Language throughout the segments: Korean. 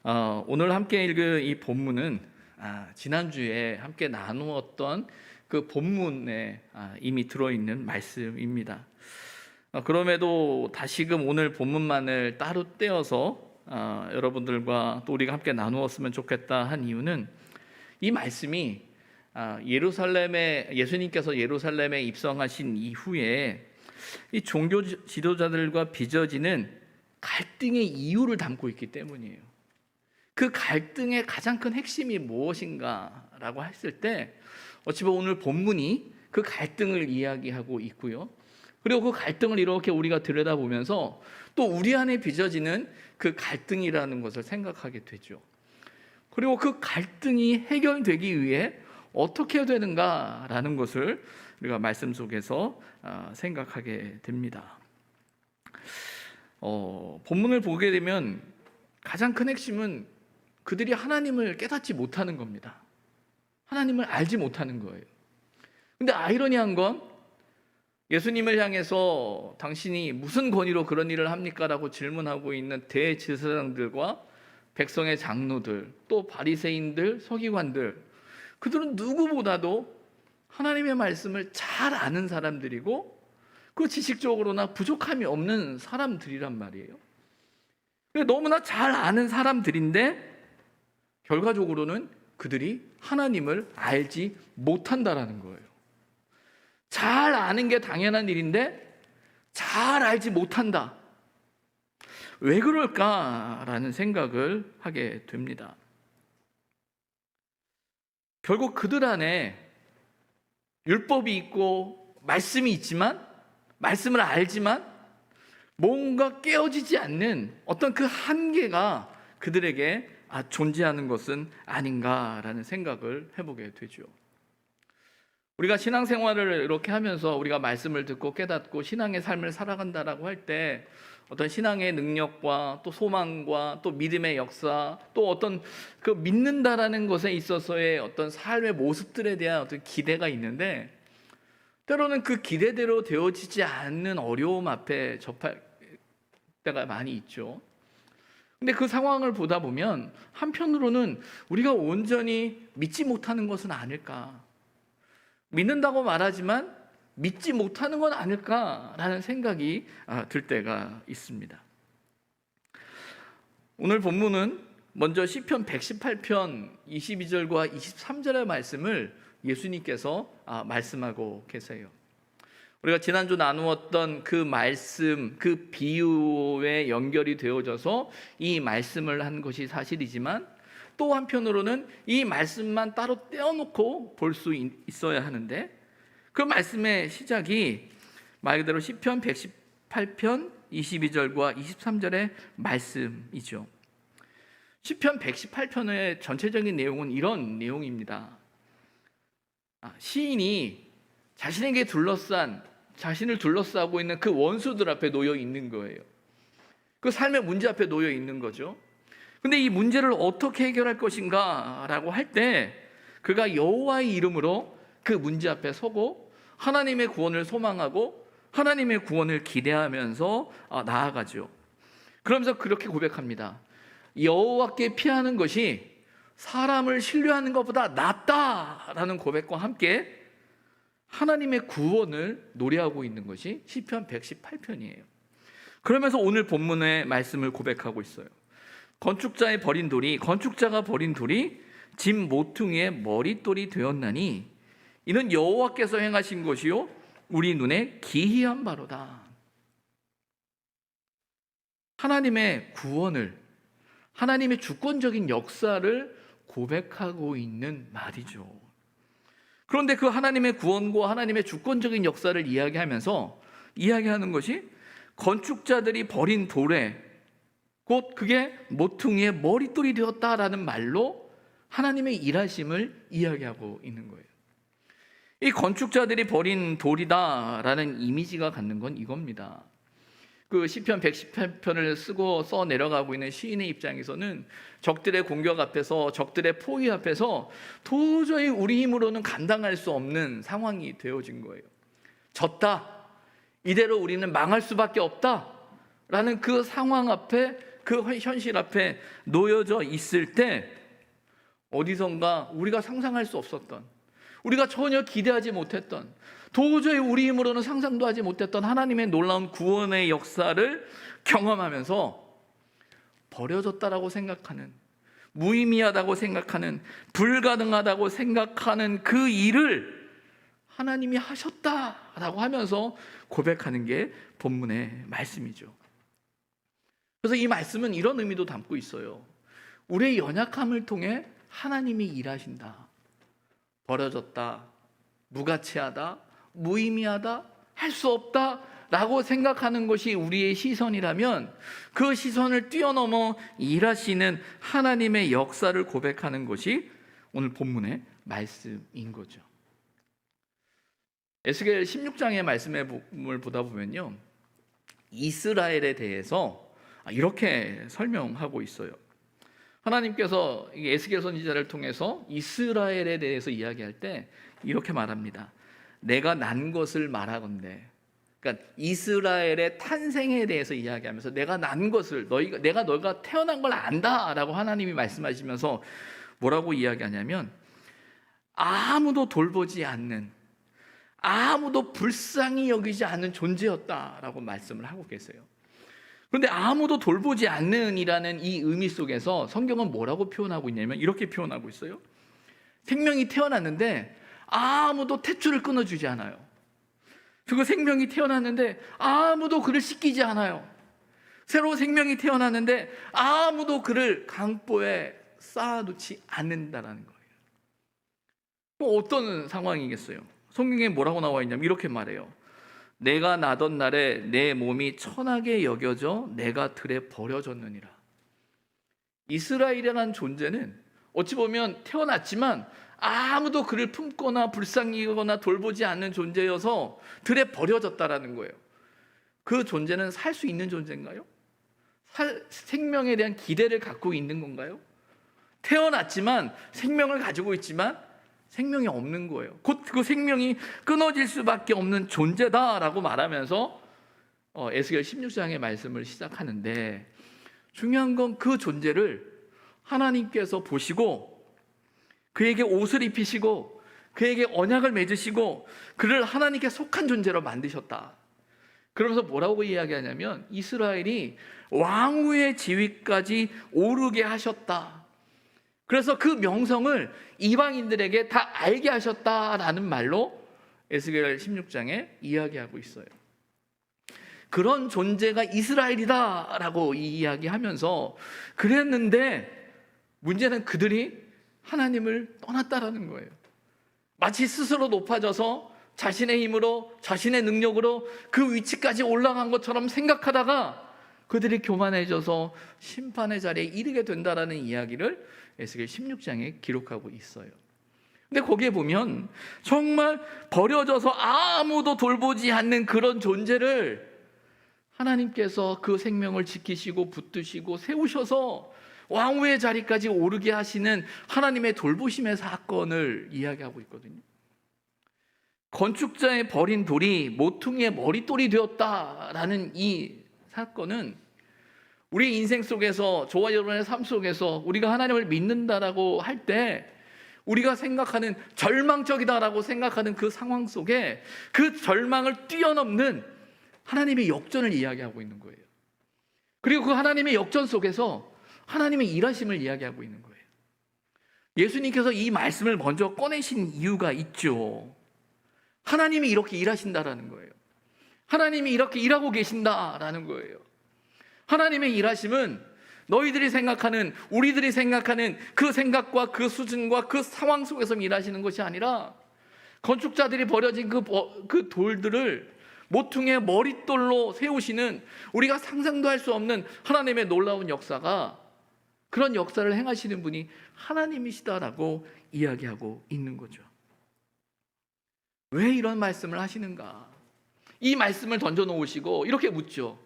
오늘 함께 읽을 이 본문은 지난주에 함께 나누었던 그 본문에 이미 들어있는 말씀입니다. 그럼에도 다시금 오늘 본문만을 따로 떼어서 여러분들과 또 우리가 함께 나누었으면 좋겠다 한 이유는 이 말씀이 예수님께서 예루살렘에 입성하신 이후에 이 종교 지도자들과 빚어지는 갈등의 이유를 담고 있기 때문이에요. 그 갈등의 가장 큰 핵심이 무엇인가라고 했을 때 어찌 보면 오늘 본문이 그 갈등을 이야기하고 있고요. 그리고 그 갈등을 이렇게 우리가 들여다보면서 또 우리 안에 빚어지는 그 갈등이라는 것을 생각하게 되죠. 그리고 그 갈등이 해결되기 위해 어떻게 해야 되는가라는 것을 우리가 말씀 속에서 생각하게 됩니다. 본문을 보게 되면 가장 큰 핵심은 그들이 하나님을 깨닫지 못하는 겁니다. 하나님을 알지 못하는 거예요. 근데 아이러니한 건 예수님을 향해서 당신이 무슨 권위로 그런 일을 합니까? 라고 질문하고 있는 대제사장들과 백성의 장로들, 또 바리새인들, 서기관들, 그들은 누구보다도 하나님의 말씀을 잘 아는 사람들이고 그 지식적으로나 부족함이 없는 사람들이란 말이에요. 너무나 잘 아는 사람들인데 결과적으로는 그들이 하나님을 알지 못한다라는 거예요. 잘 아는 게 당연한 일인데 잘 알지 못한다. 왜 그럴까라는 생각을 하게 됩니다. 결국 그들 안에 율법이 있고 말씀이 있지만, 말씀을 알지만 뭔가 깨어지지 않는 어떤 그 한계가 그들에게 존재하는 것은 아닌가라는 생각을 해보게 되죠. 우리가 신앙생활을 이렇게 하면서 우리가 말씀을 듣고 깨닫고 신앙의 삶을 살아간다라고 할 때 어떤 신앙의 능력과 또 소망과 또 믿음의 역사, 또 어떤 그 믿는다라는 것에 있어서의 어떤 삶의 모습들에 대한 어떤 기대가 있는데, 때로는 그 기대대로 되어지지 않는 어려움 앞에 접할 때가 많이 있죠. 근데 그 상황을 보다 보면 한편으로는 우리가 온전히 믿지 못하는 것은 아닐까, 믿는다고 말하지만 믿지 못하는 건 아닐까라는 생각이 들 때가 있습니다. 오늘 본문은 먼저 시편 118편 22절과 23절의 말씀을 예수님께서 말씀하고 계세요. 우리가 지난주 나누었던 그 말씀, 그 비유에 연결이 되어져서 이 말씀을 한 것이 사실이지만, 또 한편으로는 이 말씀만 따로 떼어놓고 볼 수 있어야 하는데, 그 말씀의 시작이 말 그대로 시편 118편 22절과 23절의 말씀이죠. 시편 118편의 전체적인 내용은 이런 내용입니다. 시인이 자신을 둘러싸고 있는 그 원수들 앞에 놓여 있는 거예요. 그 삶의 문제 앞에 놓여 있는 거죠. 근데 이 문제를 어떻게 해결할 것인가 라고 할 때 그가 여호와의 이름으로 그 문제 앞에 서고 하나님의 구원을 소망하고 하나님의 구원을 기대하면서 나아가죠. 그러면서 그렇게 고백합니다. 여호와께 피하는 것이 사람을 신뢰하는 것보다 낫다라는 고백과 함께 하나님의 구원을 노래하고 있는 것이 시편 118편이에요. 그러면서 오늘 본문의 말씀을 고백하고 있어요. 건축자가 버린 돌이 집 모퉁이의 머릿돌이 되었나니 이는 여호와께서 행하신 것이요 우리 눈에 기이한 바로다. 하나님의 구원을, 하나님의 주권적인 역사를 고백하고 있는 말이죠. 그런데 그 하나님의 구원과 하나님의 주권적인 역사를 이야기하는 것이 건축자들이 버린 돌에 곧 그게 모퉁이의 머릿돌이 되었다라는 말로 하나님의 일하심을 이야기하고 있는 거예요. 이 건축자들이 버린 돌이다라는 이미지가 갖는 건 이겁니다. 그 시편 118편을 써 내려가고 있는 시인의 입장에서는 적들의 공격 앞에서, 적들의 포위 앞에서 도저히 우리 힘으로는 감당할 수 없는 상황이 되어진 거예요. 졌다, 이대로 우리는 망할 수밖에 없다 라는 그 상황 앞에 그 현실 앞에 놓여져 있을 때 어디선가 우리가 상상할 수 없었던, 우리가 전혀 기대하지 못했던, 도저히 우리 힘으로는 상상도 하지 못했던 하나님의 놀라운 구원의 역사를 경험하면서 버려졌다라고 생각하는, 무의미하다고 생각하는, 불가능하다고 생각하는 그 일을 하나님이 하셨다라고 하면서 고백하는 게 본문의 말씀이죠. 그래서 이 말씀은 이런 의미도 담고 있어요. 우리의 연약함을 통해 하나님이 일하신다. 버려졌다, 무가치하다, 무의미하다, 할 수 없다 라고 생각하는 것이 우리의 시선이라면 그 시선을 뛰어넘어 일하시는 하나님의 역사를 고백하는 것이 오늘 본문의 말씀인 거죠. 에스겔 16장의 말씀을 보다 보면요, 이스라엘에 대해서 이렇게 설명하고 있어요. 하나님께서 에스겔 선지자를 통해서 이스라엘에 대해서 이야기할 때 이렇게 말합니다. 내가 난 것을 말하건대. 그러니까 이스라엘의 탄생에 대해서 이야기하면서 내가 난 것을, 내가 너희가 태어난 걸 안다라고 하나님이 말씀하시면서 뭐라고 이야기하냐면 아무도 돌보지 않는, 아무도 불쌍히 여기지 않는 존재였다라고 말씀을 하고 계세요. 그런데 아무도 돌보지 않는 이라는 이 의미 속에서 성경은 뭐라고 표현하고 있냐면 이렇게 표현하고 있어요. 생명이 태어났는데 아무도 탯줄을 끊어주지 않아요. 그리고 생명이 태어났는데 아무도 그를 씻기지 않아요. 새로운 생명이 태어났는데 아무도 그를 강보에 쌓아놓지 않는다라는 거예요. 어떤 상황이겠어요? 성경에 뭐라고 나와 있냐면 이렇게 말해요. 내가 나던 날에 내 몸이 천하게 여겨져 내가 들에 버려졌느니라. 이스라엘이라는 존재는 어찌 보면 태어났지만 아무도 그를 품거나 불쌍히 여기거나 돌보지 않는 존재여서 들에 버려졌다라는 거예요. 그 존재는 살 수 있는 존재인가요? 생명에 대한 기대를 갖고 있는 건가요? 태어났지만 생명을 가지고 있지만 생명이 없는 거예요. 곧 그 생명이 끊어질 수밖에 없는 존재다라고 말하면서 에스겔 16장의 말씀을 시작하는데, 중요한 건 그 존재를 하나님께서 보시고 그에게 옷을 입히시고 그에게 언약을 맺으시고 그를 하나님께 속한 존재로 만드셨다. 그러면서 뭐라고 이야기하냐면 이스라엘이 왕후의 지위까지 오르게 하셨다. 그래서 그 명성을 이방인들에게 다 알게 하셨다라는 말로 에스겔 16장에 이야기하고 있어요. 그런 존재가 이스라엘이다라고 이야기하면서 그랬는데 문제는 그들이 하나님을 떠났다라는 거예요. 마치 스스로 높아져서 자신의 힘으로, 자신의 능력으로 그 위치까지 올라간 것처럼 생각하다가 그들이 교만해져서 심판의 자리에 이르게 된다라는 이야기를 에스겔 16장에 기록하고 있어요. 근데 거기에 보면 정말 버려져서 아무도 돌보지 않는 그런 존재를 하나님께서 그 생명을 지키시고 붙드시고 세우셔서 왕후의 자리까지 오르게 하시는 하나님의 돌보심의 사건을 이야기하고 있거든요. 건축자의 버린 돌이 모퉁이의 머릿돌이 되었다라는 이 사건은 우리 인생 속에서, 저와 여러분의 삶 속에서 우리가 하나님을 믿는다라고 할 때 우리가 생각하는 절망적이다라고 생각하는 그 상황 속에 그 절망을 뛰어넘는 하나님의 역전을 이야기하고 있는 거예요. 그리고 그 하나님의 역전 속에서 하나님의 일하심을 이야기하고 있는 거예요. 예수님께서 이 말씀을 먼저 꺼내신 이유가 있죠. 하나님이 이렇게 일하신다라는 거예요. 하나님이 이렇게 일하고 계신다라는 거예요. 하나님의 일하심은 너희들이 생각하는, 우리들이 생각하는 그 생각과 그 수준과 그 상황 속에서 일하시는 것이 아니라 건축자들이 버려진 그 돌들을 모퉁이의 머릿돌로 세우시는, 우리가 상상도 할 수 없는 하나님의 놀라운 역사가, 그런 역사를 행하시는 분이 하나님이시다라고 이야기하고 있는 거죠. 왜 이런 말씀을 하시는가? 이 말씀을 던져놓으시고 이렇게 묻죠.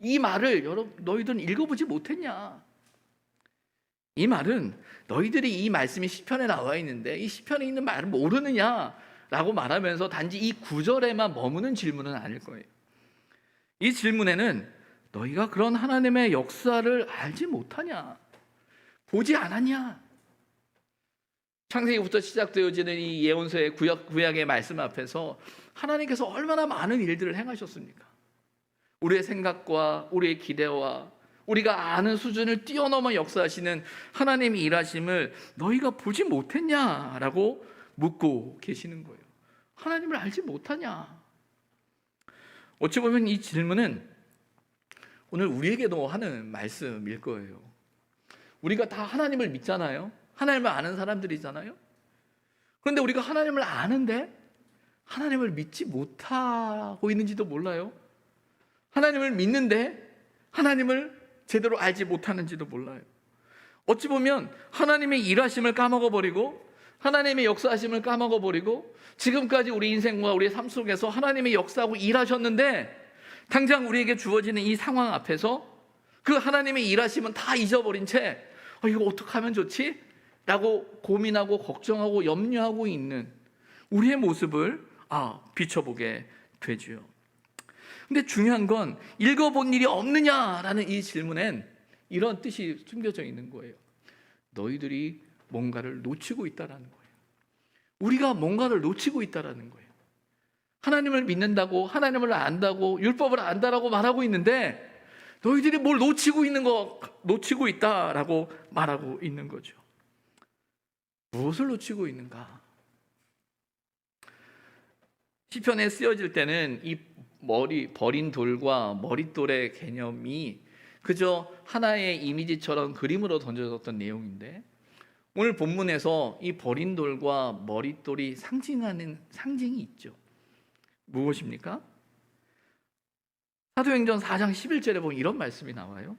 이 말을 너희들은 읽어보지 못했냐? 이 말은 너희들이 이 말씀이 시편에 나와 있는데 이 시편에 있는 말을 모르느냐라고 말하면서 단지 이 구절에만 머무는 질문은 아닐 거예요. 이 질문에는 너희가 그런 하나님의 역사를 알지 못하냐? 보지 않았냐? 창세기부터 시작되어지는 이 예언서의 구약의 말씀 앞에서 하나님께서 얼마나 많은 일들을 행하셨습니까? 우리의 생각과 우리의 기대와 우리가 아는 수준을 뛰어넘어 역사하시는 하나님의 일하심을 너희가 보지 못했냐라고 묻고 계시는 거예요. 하나님을 알지 못하냐? 어찌 보면 이 질문은 오늘 우리에게도 하는 말씀일 거예요. 우리가 다 하나님을 믿잖아요. 하나님을 아는 사람들이잖아요. 그런데 우리가 하나님을 아는데 하나님을 믿지 못하고 있는지도 몰라요. 하나님을 믿는데 하나님을 제대로 알지 못하는지도 몰라요. 어찌 보면 하나님의 일하심을 까먹어버리고 하나님의 역사하심을 까먹어버리고 지금까지 우리 인생과 우리의 삶 속에서 하나님의 역사하고 일하셨는데 당장 우리에게 주어지는 이 상황 앞에서 그 하나님의 일하심은 다 잊어버린 채 이거 어떻게 하면 좋지? 라고 고민하고 걱정하고 염려하고 있는 우리의 모습을 비춰보게 되죠. 근데 중요한 건 읽어본 일이 없느냐라는 이 질문엔 이런 뜻이 숨겨져 있는 거예요. 너희들이 뭔가를 놓치고 있다라는 거예요. 우리가 뭔가를 놓치고 있다라는 거예요. 하나님을 믿는다고 하나님을 안다고 율법을 안다라고 말하고 있는데 너희들이 뭘 놓치고 있다라고 말하고 있는 거죠. 무엇을 놓치고 있는가? 시편에 쓰여질 때는 이 버린 돌과 머릿돌의 개념이 그저 하나의 이미지처럼 그림으로 던져졌던 내용인데 오늘 본문에서 이 버린 돌과 머릿돌이 상징하는 상징이 있죠. 무엇입니까? 사도행전 4장 11절에 보면 이런 말씀이 나와요.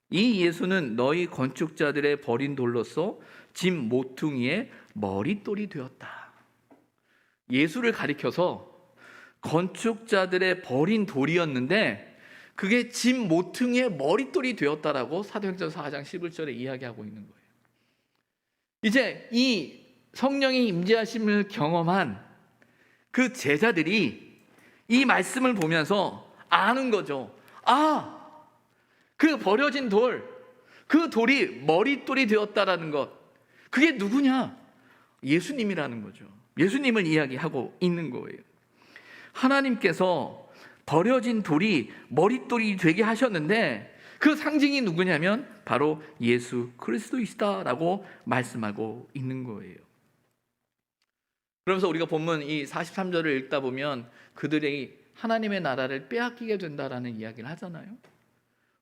이 예수는 너희 건축자들의 버린 돌로서 집 모퉁이의 머릿돌이 되었다. 예수를 가리켜서 건축자들의 버린 돌이었는데 그게 집 모퉁이의 머릿돌이 되었다라고 사도행전 4장 11절에 이야기하고 있는 거예요. 이제 이 성령의 임재하심을 경험한 그 제자들이 이 말씀을 보면서 아는 거죠. 그 버려진 돌, 그 돌이 머릿돌이 되었다라는 것, 그게 누구냐? 예수님이라는 거죠. 예수님을 이야기하고 있는 거예요. 하나님께서 버려진 돌이 머릿돌이 되게 하셨는데 그 상징이 누구냐면 바로 예수 그리스도이시다라고 말씀하고 있는 거예요. 그러면서 우리가 본문 이 43절을 읽다 보면 그들이 하나님의 나라를 빼앗기게 된다라는 이야기를 하잖아요.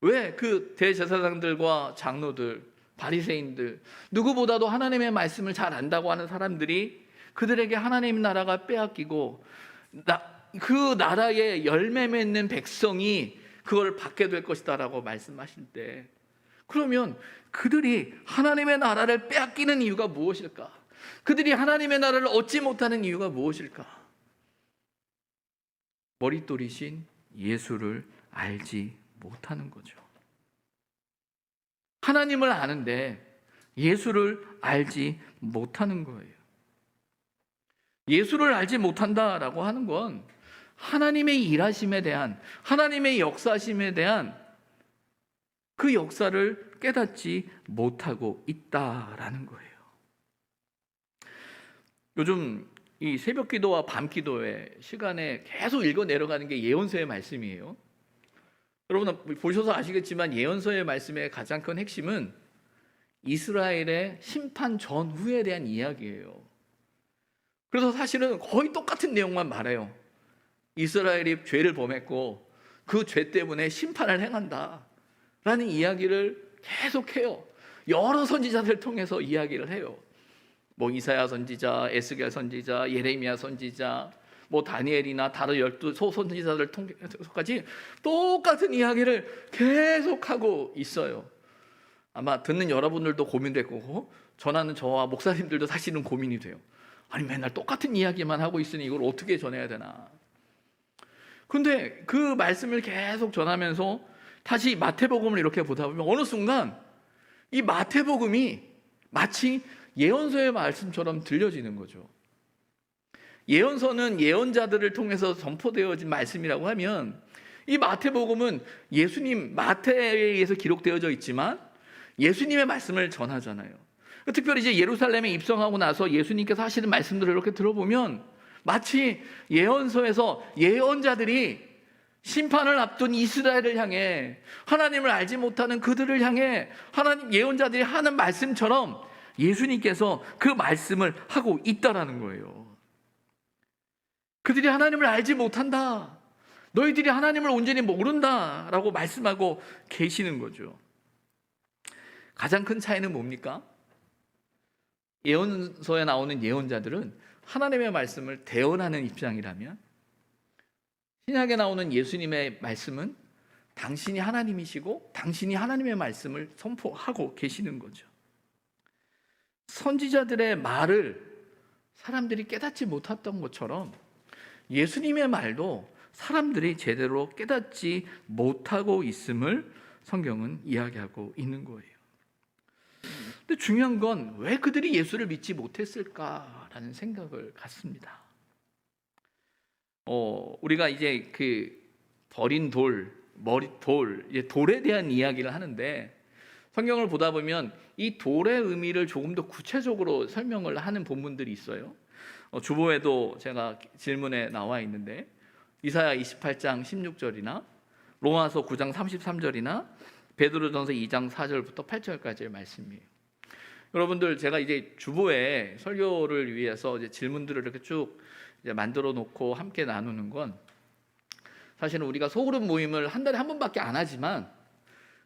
왜 그 대제사장들과 장로들, 바리새인들 누구보다도 하나님의 말씀을 잘 안다고 하는 사람들이 그들에게 하나님의 나라가 빼앗기고 그 나라의 열매 맺는 백성이 그걸 받게 될 것이다라고 말씀하실 때 그러면 그들이 하나님의 나라를 빼앗기는 이유가 무엇일까? 그들이 하나님의 나라를 얻지 못하는 이유가 무엇일까? 머릿돌이신 예수를 알지 못하는 거죠. 하나님을 아는데 예수를 알지 못하는 거예요. 예수를 알지 못한다라고 하는 건 하나님의 일하심에 대한 하나님의 역사심에 대한 그 역사를 깨닫지 못하고 있다라는 거예요. 요즘 이 새벽 기도와 밤 기도의 시간에 계속 읽어 내려가는 게 예언서의 말씀이에요. 여러분 보셔서 아시겠지만 예언서의 말씀의 가장 큰 핵심은 이스라엘의 심판 전후에 대한 이야기예요. 그래서 사실은 거의 똑같은 내용만 말해요. 이스라엘이 죄를 범했고 그 죄 때문에 심판을 행한다 라는 이야기를 계속해요. 여러 선지자들 통해서 이야기를 해요. 이사야 선지자, 에스겔 선지자, 예레미야 선지자, 다니엘이나 다른 12 선지자들 통해서까지 똑같은 이야기를 계속하고 있어요. 아마 듣는 여러분들도 고민될 거고 전하는 저와 목사님들도 사실은 고민이 돼요. 아니 맨날 똑같은 이야기만 하고 있으니 이걸 어떻게 전해야 되나. 그런데 그 말씀을 계속 전하면서 다시 마태복음을 이렇게 보다 보면 어느 순간 이 마태복음이 마치 예언서의 말씀처럼 들려지는 거죠. 예언서는 예언자들을 통해서 선포되어진 말씀이라고 하면 이 마태복음은 예수님, 마태에 의해서 기록되어져 있지만 예수님의 말씀을 전하잖아요. 특별히 이제 예루살렘에 입성하고 나서 예수님께서 하시는 말씀들을 이렇게 들어보면 마치 예언서에서 예언자들이 심판을 앞둔 이스라엘을 향해, 하나님을 알지 못하는 그들을 향해 하나님 예언자들이 하는 말씀처럼 예수님께서 그 말씀을 하고 있다라는 거예요. 그들이 하나님을 알지 못한다, 너희들이 하나님을 온전히 모른다라고 말씀하고 계시는 거죠. 가장 큰 차이는 뭡니까? 예언서에 나오는 예언자들은 하나님의 말씀을 대언하는 입장이라면, 신약에 나오는 예수님의 말씀은 당신이 하나님이시고 당신이 하나님의 말씀을 선포하고 계시는 거죠. 선지자들의 말을 사람들이 깨닫지 못했던 것처럼 예수님의 말도 사람들이 제대로 깨닫지 못하고 있음을 성경은 이야기하고 있는 거예요. 근데 중요한 건 왜 그들이 예수를 믿지 못했을까라는 생각을 갖습니다. 우리가 이제 그 버린 돌, 돌에 대한 이야기를 하는데, 성경을 보다 보면 이 돌의 의미를 조금 더 구체적으로 설명을 하는 본문들이 있어요. 주보에도 제가 질문에 나와 있는데, 이사야 28장 16절이나 로마서 9장 33절이나 베드로전서 2장 4절부터 8절까지의 말씀이에요. 여러분들, 제가 이제 주보에 설교를 위해서 이제 질문들을 이렇게 쭉 이제 만들어 놓고 함께 나누는 건, 사실은 우리가 소그룹 모임을 한 달에 한 번밖에 안 하지만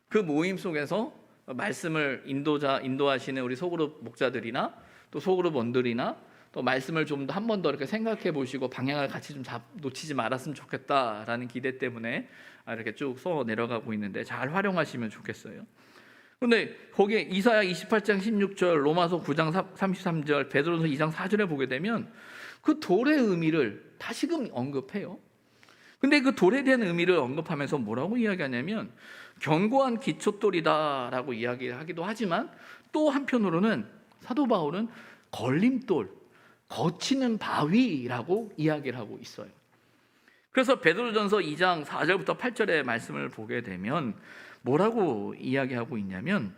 그 모임 속에서 말씀을 인도하시는 우리 소그룹 목자들이나 또 소그룹 원들이나 또 말씀을 좀 더 한 번 더 이렇게 생각해 보시고 방향을 같이 좀 놓치지 말았으면 좋겠다라는 기대 때문에 이렇게 쭉 써 내려가고 있는데, 잘 활용하시면 좋겠어요. 그런데 거기에 이사야 28장 16절, 로마서 9장 33절, 베드로전서 2장 4절에 보게 되면 그 돌의 의미를 다시금 언급해요. 근데 그 돌에 대한 의미를 언급하면서 뭐라고 이야기하냐면 견고한 기초돌이다라고 이야기하기도 하지만, 또 한편으로는 사도 바울은 걸림돌, 거치는 바위라고 이야기를 하고 있어요. 그래서 베드로전서 2장 4절부터 8절의 말씀을 보게 되면 뭐라고 이야기하고 있냐면,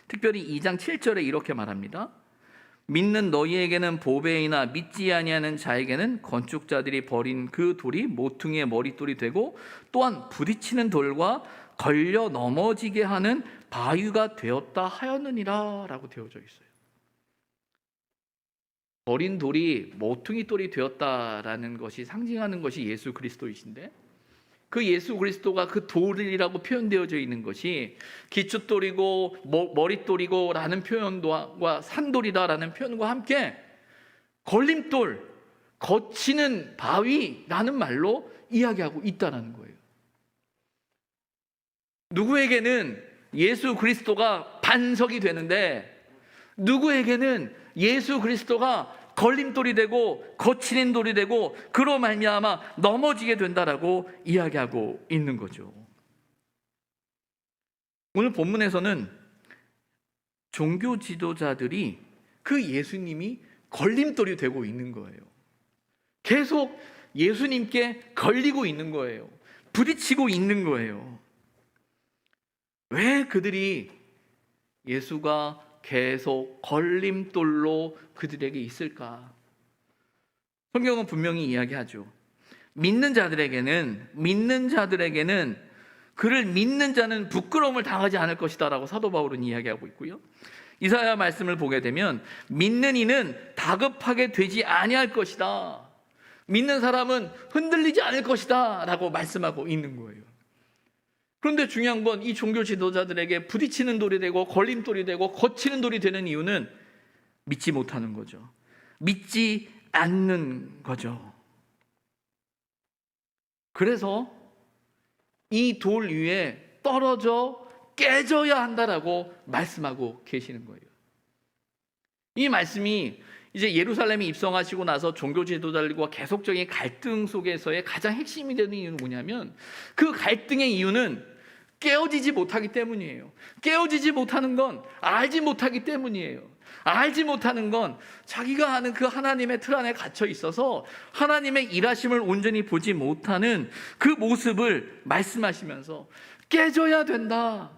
특별히 2장 7절에 이렇게 말합니다. 믿는 너희에게는 보배이나 믿지 아니하는 자에게는 건축자들이 버린 그 돌이 모퉁이의 머릿돌이 되고, 또한 부딪히는 돌과 걸려 넘어지게 하는 바위가 되었다 하였느니라 라고 되어져 있어요. 버린 돌이 모퉁이 돌이 되었다라는 것이 상징하는 것이 예수 그리스도이신데, 그 예수 그리스도가 그 돌이라고 표현되어져 있는 것이 기초돌이고 머릿돌이고 라는 표현과 산돌이다라는 표현과 함께 걸림돌, 거치는 바위라는 말로 이야기하고 있다는 거예요. 누구에게는 예수 그리스도가 반석이 되는데, 누구에게는 예수 그리스도가 걸림돌이 되고 거치는 돌이 되고 그로 말미암아 넘어지게 된다라고 이야기하고 있는 거죠. 오늘 본문에서는 종교 지도자들이 그 예수님이 걸림돌이 되고 있는 거예요. 계속 예수님께 걸리고 있는 거예요. 부딪히고 있는 거예요. 왜 그들이 예수가 계속 걸림돌로 그들에게 있을까? 성경은 분명히 이야기하죠. 믿는 자들에게는 그를 믿는 자는 부끄러움을 당하지 않을 것이다 라고 사도 바울은 이야기하고 있고요. 이사야 말씀을 보게 되면 믿는 이는 다급하게 되지 아니할 것이다, 믿는 사람은 흔들리지 않을 것이다 라고 말씀하고 있는 거예요. 그런데 중요한 건 이 종교 지도자들에게 부딪히는 돌이 되고 걸림돌이 되고 거치는 돌이 되는 이유는 믿지 못하는 거죠. 믿지 않는 거죠. 그래서 이 돌 위에 떨어져 깨져야 한다라고 말씀하고 계시는 거예요. 이 말씀이 이제 예루살렘에 입성하시고 나서 종교 지도자들과 계속적인 갈등 속에서의 가장 핵심이 되는 이유는 뭐냐면, 그 갈등의 이유는 깨어지지 못하기 때문이에요. 깨어지지 못하는 건 알지 못하기 때문이에요. 알지 못하는 건 자기가 아는 그 하나님의 틀 안에 갇혀 있어서 하나님의 일하심을 온전히 보지 못하는 그 모습을 말씀하시면서 깨져야 된다.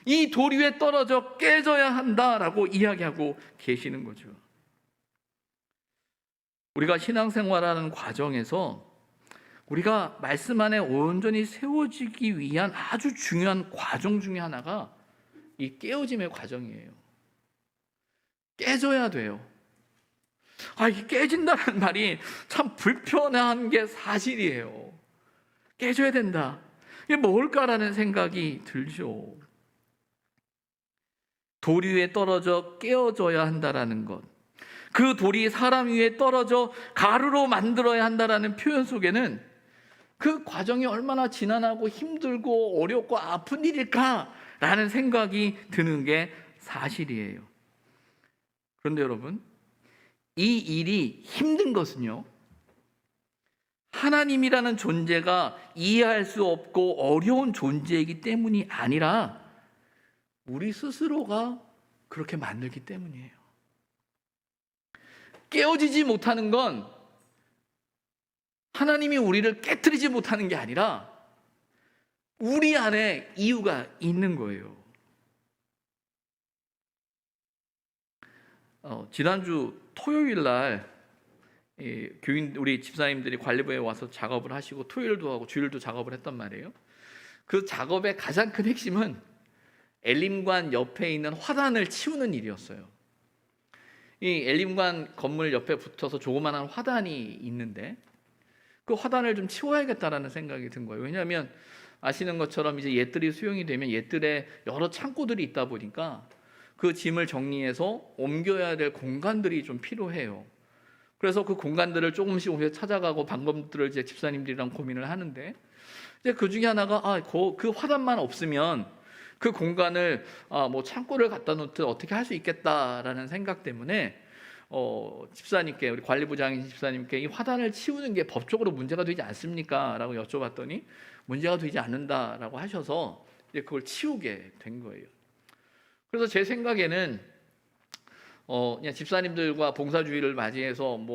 이 돌 위에 떨어져 깨져야 한다라고 이야기하고 계시는 거죠. 우리가 신앙생활하는 과정에서 우리가 말씀 안에 온전히 세워지기 위한 아주 중요한 과정 중에 하나가 이 깨어짐의 과정이에요. 깨져야 돼요. 이 깨진다는 말이 참 불편한 게 사실이에요. 깨져야 된다. 이게 뭘까라는 생각이 들죠. 돌 위에 떨어져 깨어져야 한다라는 것, 그 돌이 사람 위에 떨어져 가루로 만들어야 한다라는 표현 속에는 그 과정이 얼마나 지난하고 힘들고 어렵고 아픈 일일까라는 생각이 드는 게 사실이에요. 그런데 여러분, 이 일이 힘든 것은요, 하나님이라는 존재가 이해할 수 없고 어려운 존재이기 때문이 아니라 우리 스스로가 그렇게 만들기 때문이에요. 깨어지지 못하는 건 하나님이 우리를 깨트리지 못하는 게 아니라 우리 안에 이유가 있는 거예요. 지난주 토요일 날 교인 우리 집사님들이 관리부에 와서 작업을 하시고 토요일도 하고 주일도 작업을 했단 말이에요. 그 작업의 가장 큰 핵심은 엘림관 옆에 있는 화단을 치우는 일이었어요. 이 엘림관 건물 옆에 붙어서 조그마한 화단이 있는데 그 화단을 좀 치워야겠다라는 생각이 든 거예요. 왜냐하면 아시는 것처럼 이제 옛들이 수용이 되면 옛들에 여러 창고들이 있다 보니까 그 짐을 정리해서 옮겨야 될 공간들이 좀 필요해요. 그래서 그 공간들을 조금씩 찾아가고 방법들을 이제 집사님들이랑 고민을 하는데 이제 그 중에 하나가 그 화단만 없으면 그 공간을 뭐 창고를 갖다 놓든 어떻게 할 수 있겠다라는 생각 때문에 집사님께, 우리 관리부장인 집사님께 이 화단을 치우는 게 법적으로 문제가 되지 않습니까? 라고 여쭤봤더니 문제가 되지 않는다라고 하셔서 이제 그걸 치우게 된 거예요. 그래서 제 생각에는 그냥 집사님들과 봉사주의를 맞이해서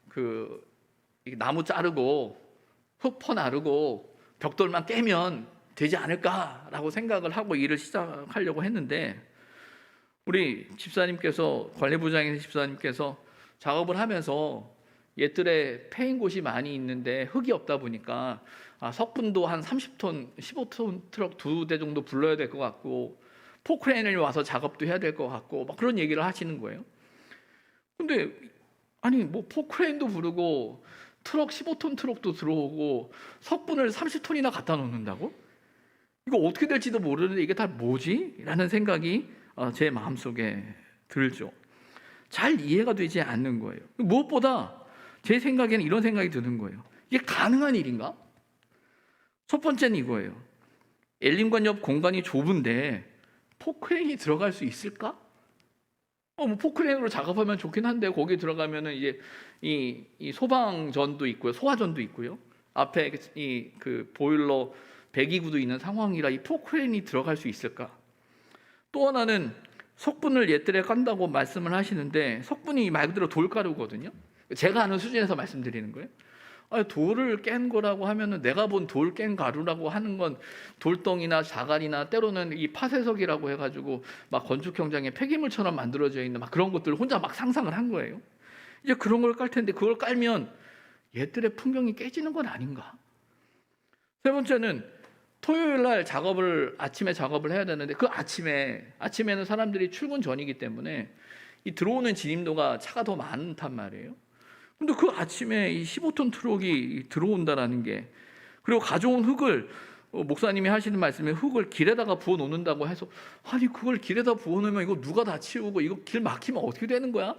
그 나무 자르고 흙 퍼 나르고 벽돌만 깨면 되지 않을까라고 생각을 하고 일을 시작하려고 했는데 우리 집사님께서, 관리부장인 집사님께서 작업을 하면서 옛들에 패인 곳이 많이 있는데 흙이 없다 보니까 석분도 한 30톤, 15톤 트럭 2대 정도 불러야 될 것 같고 포크레인을 와서 작업도 해야 될 것 같고 막 그런 얘기를 하시는 거예요. 근데 포크레인도 부르고 트럭 15톤 트럭도 들어오고 석분을 30톤이나 갖다 놓는다고? 이거 어떻게 될지도 모르는데 이게 다 뭐지? 라는 생각이 제 마음속에 들죠. 잘 이해가 되지 않는 거예요. 무엇보다 제 생각에는 이런 생각이 드는 거예요. 이게 가능한 일인가? 첫 번째는 이거예요. 엘림관 옆 공간이 좁은데 포크레인이 들어갈 수 있을까? 포크레인으로 작업하면 좋긴 한데 거기 들어가면은 이제 이 소방전도 있고요, 소화전도 있고요. 앞에 그 보일러 배기구도 있는 상황이라 이 포크레인이 들어갈 수 있을까? 또 하나는 석분을 옛들에 깐다고 말씀을 하시는데 석분이 말 그대로 돌가루거든요. 제가 아는 수준에서 말씀드리는 거예요. 돌을 깬 거라고 하면은 내가 본 돌 깬 가루라고 하는 건 돌덩이나 자갈이나 때로는 이 파쇄석이라고 해가지고 막 건축 현장에 폐기물처럼 만들어져 있는 막 그런 것들을 혼자 막 상상을 한 거예요. 이제 그런 걸 깔 텐데 그걸 깔면 옛들의 풍경이 깨지는 건 아닌가? 세 번째는 토요일 날 아침에 작업을 해야 되는데 그 아침에는 사람들이 출근 전이기 때문에 이 들어오는 진입로가 차가 더 많단 말이에요. 근데 그 아침에 이 15톤 트럭이 들어온다라는 게, 그리고 가져온 흙을 목사님이 하시는 말씀에 흙을 길에다가 부어 놓는다고 해서 그걸 길에다 부어 놓으면 이거 누가 다 치우고 이거 길 막히면 어떻게 되는 거야?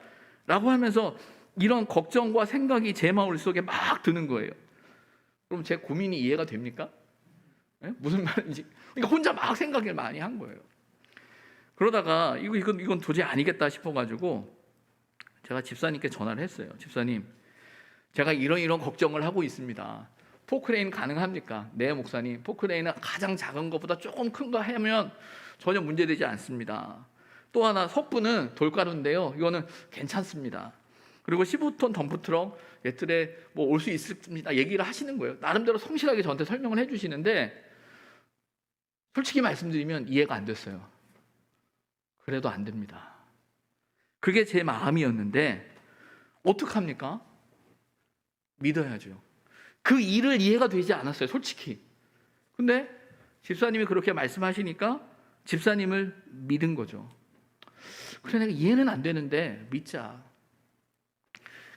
라고 하면서 이런 걱정과 생각이 제 마음속에 막 드는 거예요. 그럼 제 고민이 이해가 됩니까? 네? 무슨 말인지. 그러니까 혼자 막 생각을 많이 한 거예요. 그러다가 이건 도저히 아니겠다 싶어가지고 제가 집사님께 전화를 했어요. 집사님, 제가 이런 걱정을 하고 있습니다. 포크레인 가능합니까? 네, 목사님. 포크레인은 가장 작은 것보다 조금 큰 거 하면 전혀 문제되지 않습니다. 또 하나 석부는 돌가루인데요. 이거는 괜찮습니다. 그리고 15톤 덤프트럭 예틀에 뭐 올 수 있습니다. 얘기를 하시는 거예요. 나름대로 성실하게 저한테 설명을 해주시는데 솔직히 말씀드리면 이해가 안 됐어요. 그래도 안 됩니다. 그게 제 마음이었는데 어떡합니까? 믿어야죠. 그 일을 이해가 되지 않았어요, 솔직히. 근데 집사님이 그렇게 말씀하시니까 집사님을 믿은 거죠. 그래, 내가 이해는 안 되는데 믿자.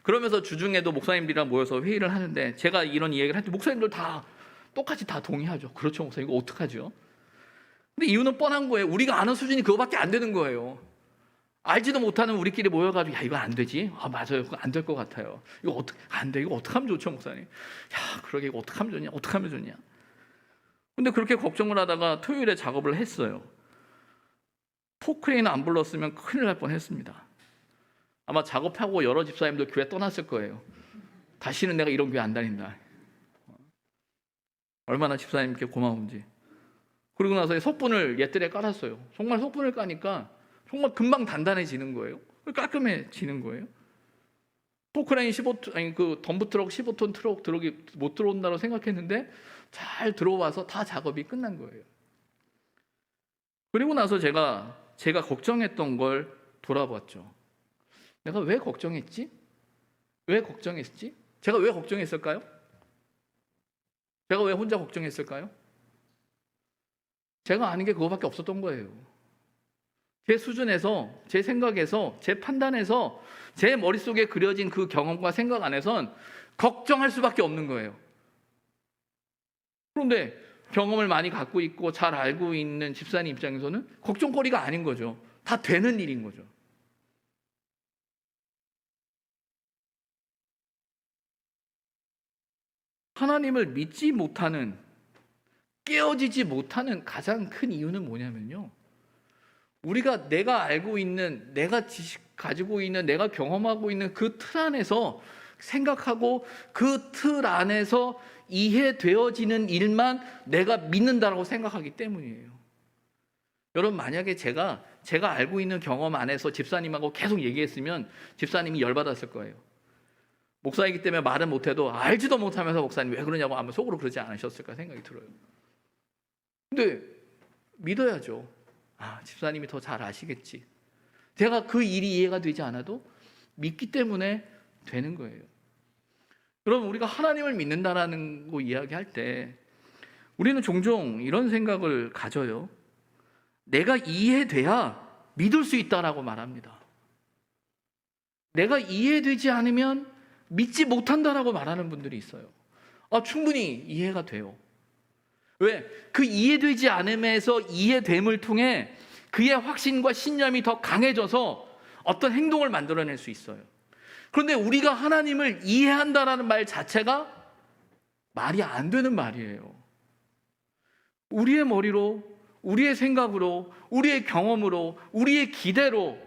그러면서 주중에도 목사님들이랑 모여서 회의를 하는데 제가 이런 이야기를 할 때 목사님들 다 똑같이 다 동의하죠. 그렇죠, 목사님, 이거 어떡하죠? 근데 이유는 뻔한 거예요. 우리가 아는 수준이 그거밖에 안 되는 거예요. 알지도 못하는 우리끼리 모여가지고 야, 이거 안 되지? 아, 맞아요, 그거 안 될 것 같아요. 이거 어떻게 안 돼? 이거 어떻게 하면 좋죠, 목사님? 야, 그러게 이거 어떻게 하면 좋냐? 어떻게 하면 좋냐? 근데 그렇게 걱정을 하다가 토요일에 작업을 했어요. 포크레인 안 불렀으면 큰일 날 뻔했습니다. 아마 작업하고 여러 집사님들 교회 떠났을 거예요. 다시는 내가 이런 교회 안 다닌다. 얼마나 집사님께 고마운지. 그리고 나서 석분을 옛들에 깔았어요. 정말 석분을 까니까 정말 금방 단단해지는 거예요. 깔끔해지는 거예요. 포크레인 15톤, 아니 그 덤프트럭 15톤 트럭 들어오기 못 들어온다고 생각했는데 잘 들어와서 다 작업이 끝난 거예요. 그리고 나서 제가 걱정했던 걸 돌아봤죠. 내가 왜 걱정했지? 왜 걱정했지? 제가 왜 걱정했을까요? 제가 왜 혼자 걱정했을까요? 제가 아는 게 그거밖에 없었던 거예요. 제 수준에서, 제 생각에서, 제 판단에서, 제 머릿속에 그려진 그 경험과 생각 안에선 걱정할 수밖에 없는 거예요. 그런데 경험을 많이 갖고 있고 잘 알고 있는 집사님 입장에서는 걱정거리가 아닌 거죠. 다 되는 일인 거죠. 하나님을 믿지 못하는, 깨어지지 못하는 가장 큰 이유는 뭐냐면요, 내가 알고 있는, 내가 가지고 있는, 내가 경험하고 있는 그 틀 안에서 생각하고 그 틀 안에서 이해되어지는 일만 내가 믿는다라고 생각하기 때문이에요. 여러분, 만약에 제가 알고 있는 경험 안에서 집사님하고 계속 얘기했으면 집사님이 열받았을 거예요. 목사이기 때문에 말은 못해도 알지도 못하면서 목사님 왜 그러냐고 아마 속으로 그러지 않으셨을까 생각이 들어요. 근데 믿어야죠. 아, 집사님이 더 잘 아시겠지. 제가 그 일이 이해가 되지 않아도 믿기 때문에 되는 거예요. 여러분, 우리가 하나님을 믿는다라는 거 이야기할 때 우리는 종종 이런 생각을 가져요. 내가 이해돼야 믿을 수 있다라고 말합니다. 내가 이해되지 않으면 믿지 못한다라고 말하는 분들이 있어요. 충분히 이해가 돼요. 왜? 그 이해되지 않음에서 이해됨을 통해 그의 확신과 신념이 더 강해져서 어떤 행동을 만들어낼 수 있어요. 그런데 우리가 하나님을 이해한다라는 말 자체가 말이 안 되는 말이에요. 우리의 머리로, 우리의 생각으로, 우리의 경험으로, 우리의 기대로,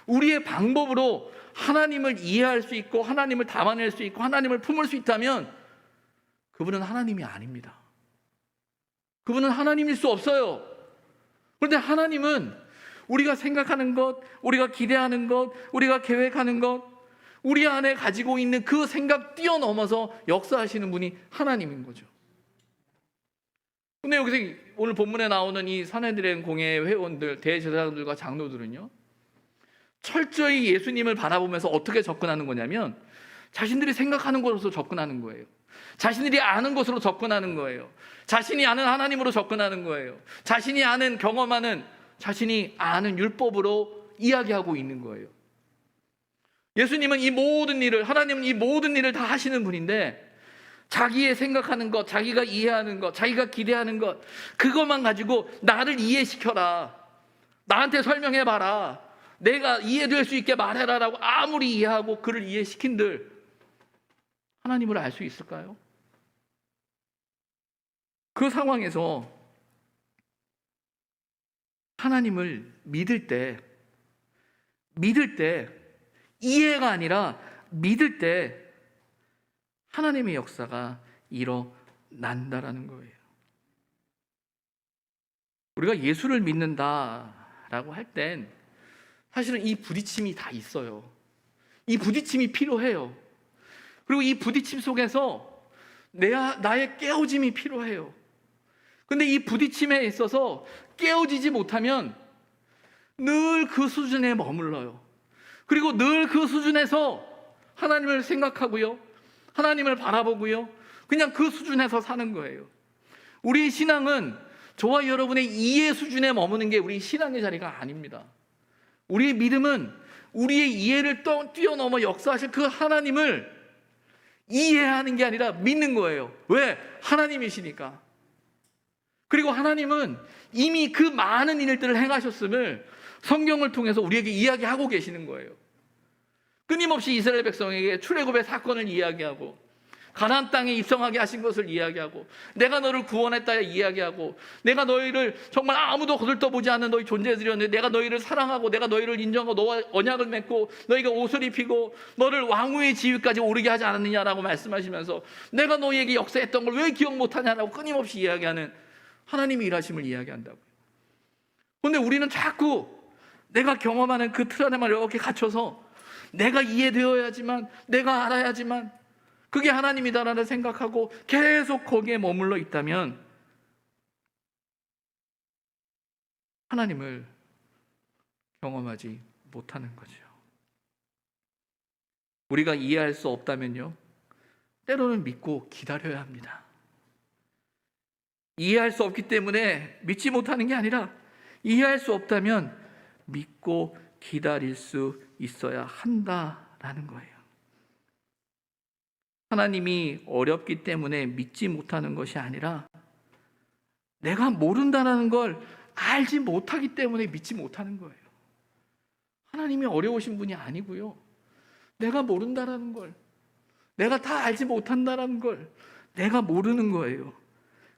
우리의 방법으로 하나님을 이해할 수 있고 하나님을 담아낼 수 있고 하나님을 품을 수 있다면 그분은 하나님이 아닙니다. 그분은 하나님일 수 없어요. 그런데 하나님은 우리가 생각하는 것, 우리가 기대하는 것, 우리가 계획하는 것, 우리 안에 가지고 있는 그 생각 뛰어넘어서 역사하시는 분이 하나님인 거죠. 근데 여기서 오늘 본문에 나오는 이 산헤드린 공회 회원들, 대제사장들과 장로들은요, 철저히 예수님을 바라보면서 어떻게 접근하는 거냐면 자신들이 생각하는 것으로 접근하는 거예요. 자신들이 아는 것으로 접근하는 거예요. 자신이 아는 하나님으로 접근하는 거예요. 자신이 아는, 경험하는, 자신이 아는 율법으로 이야기하고 있는 거예요. 예수님은 이 모든 일을, 하나님은 이 모든 일을 다 하시는 분인데 자기의 생각하는 것, 자기가 이해하는 것, 자기가 기대하는 것, 그것만 가지고 나를 이해시켜라, 나한테 설명해봐라, 내가 이해될 수 있게 말해라라고 아무리 이해하고 그를 이해시킨들 하나님을 알 수 있을까요? 그 상황에서 하나님을 믿을 때 이해가 아니라 믿을 때 하나님의 역사가 일어난다라는 거예요. 우리가 예수를 믿는다라고 할 땐 사실은 이 부딪힘이 다 있어요. 이 부딪힘이 필요해요. 그리고 이 부딪힘 속에서 나의 깨어짐이 필요해요. 근데 이 부딪힘에 있어서 깨어지지 못하면 늘 그 수준에 머물러요. 그리고 늘 그 수준에서 하나님을 생각하고요, 하나님을 바라보고요, 그냥 그 수준에서 사는 거예요. 우리 신앙은 저와 여러분의 이해 수준에 머무는 게 우리 신앙의 자리가 아닙니다. 우리의 믿음은 우리의 이해를 뛰어넘어 역사하실 그 하나님을 이해하는 게 아니라 믿는 거예요. 왜? 하나님이시니까. 그리고 하나님은 이미 그 많은 일들을 행하셨음을 성경을 통해서 우리에게 이야기하고 계시는 거예요. 끊임없이 이스라엘 백성에게 출애굽의 사건을 이야기하고, 가나안 땅에 입성하게 하신 것을 이야기하고, 내가 너를 구원했다 이야기하고, 내가 너희를 정말 아무도 거들떠보지 않는 너희 존재들이었는데 내가 너희를 사랑하고 내가 너희를 인정하고 너와 언약을 맺고 너희가 옷을 입히고 너를 왕후의 지위까지 오르게 하지 않았느냐라고 말씀하시면서 내가 너희에게 역사했던 걸 왜 기억 못하냐라고 끊임없이 이야기하는 하나님의 일하심을 이야기한다고요. 그런데 우리는 자꾸 내가 경험하는 그 틀 안에만 이렇게 갇혀서 내가 이해되어야지만, 내가 알아야지만, 그게 하나님이다라는 생각하고 계속 거기에 머물러 있다면 하나님을 경험하지 못하는 거죠. 우리가 이해할 수 없다면요, 때로는 믿고 기다려야 합니다. 이해할 수 없기 때문에 믿지 못하는 게 아니라 이해할 수 없다면 믿고 기다릴 수 있어야 한다라는 거예요. 하나님이 어렵기 때문에 믿지 못하는 것이 아니라 내가 모른다는 걸 알지 못하기 때문에 믿지 못하는 거예요. 하나님이 어려우신 분이 아니고요, 내가 모른다는 걸, 내가 다 알지 못한다는 걸 내가 모르는 거예요.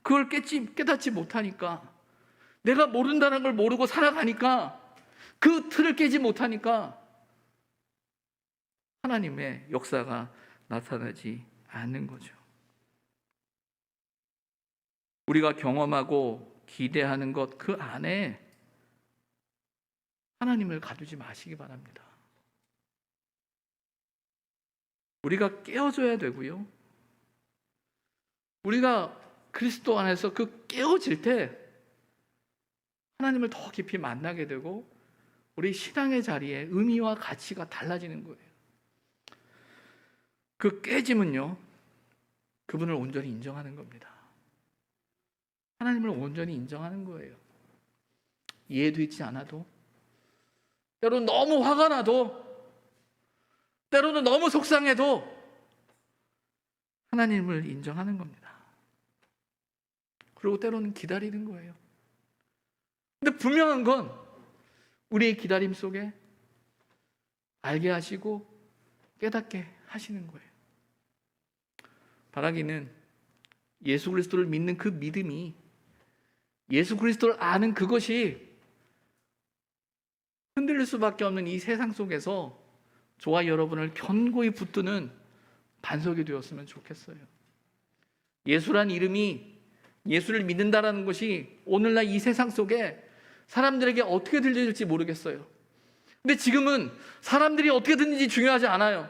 그걸 깨닫지 못하니까, 내가 모른다는 걸 모르고 살아가니까, 그 틀을 깨지 못하니까 하나님의 역사가 나타나지 않는 거죠. 우리가 경험하고 기대하는 것 그 안에 하나님을 가두지 마시기 바랍니다. 우리가 깨어져야 되고요, 우리가 그리스도 안에서 그 깨어질 때 하나님을 더 깊이 만나게 되고 우리 신앙의 자리에 의미와 가치가 달라지는 거예요. 그 깨짐은요, 그분을 온전히 인정하는 겁니다. 하나님을 온전히 인정하는 거예요. 이해되지 않아도, 때로는 너무 화가 나도, 때로는 너무 속상해도 하나님을 인정하는 겁니다. 그리고 때로는 기다리는 거예요. 근데 분명한 건 우리의 기다림 속에 알게 하시고 깨닫게 하시는 거예요. 바라기는 예수 그리스도를 믿는 그 믿음이, 예수 그리스도를 아는 그것이 흔들릴 수밖에 없는 이 세상 속에서 저와 여러분을 견고히 붙드는 반석이 되었으면 좋겠어요. 예수란 이름이, 예수를 믿는다라는 것이 오늘날 이 세상 속에 사람들에게 어떻게 들릴지 모르겠어요. 근데 지금은 사람들이 어떻게 듣는지 중요하지 않아요.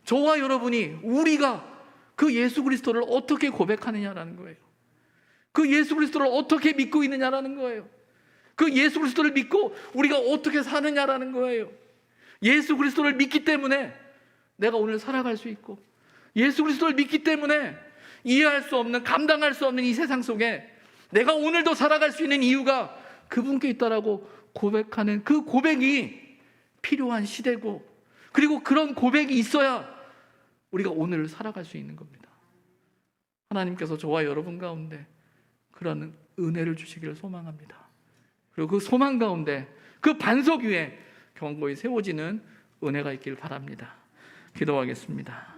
저와 여러분이, 우리가 그 예수 그리스도를 어떻게 고백하느냐라는 거예요. 그 예수 그리스도를 어떻게 믿고 있느냐라는 거예요. 그 예수 그리스도를 믿고 우리가 어떻게 사느냐라는 거예요. 예수 그리스도를 믿기 때문에 내가 오늘 살아갈 수 있고, 예수 그리스도를 믿기 때문에 이해할 수 없는, 감당할 수 없는 이 세상 속에 내가 오늘도 살아갈 수 있는 이유가 그분께 있다라고 고백하는 그 고백이 필요한 시대고, 그리고 그런 고백이 있어야 우리가 오늘을 살아갈 수 있는 겁니다. 하나님께서 저와 여러분 가운데 그런 은혜를 주시기를 소망합니다. 그리고 그 소망 가운데 그 반석 위에 견고히 세워지는 은혜가 있기를 바랍니다. 기도하겠습니다.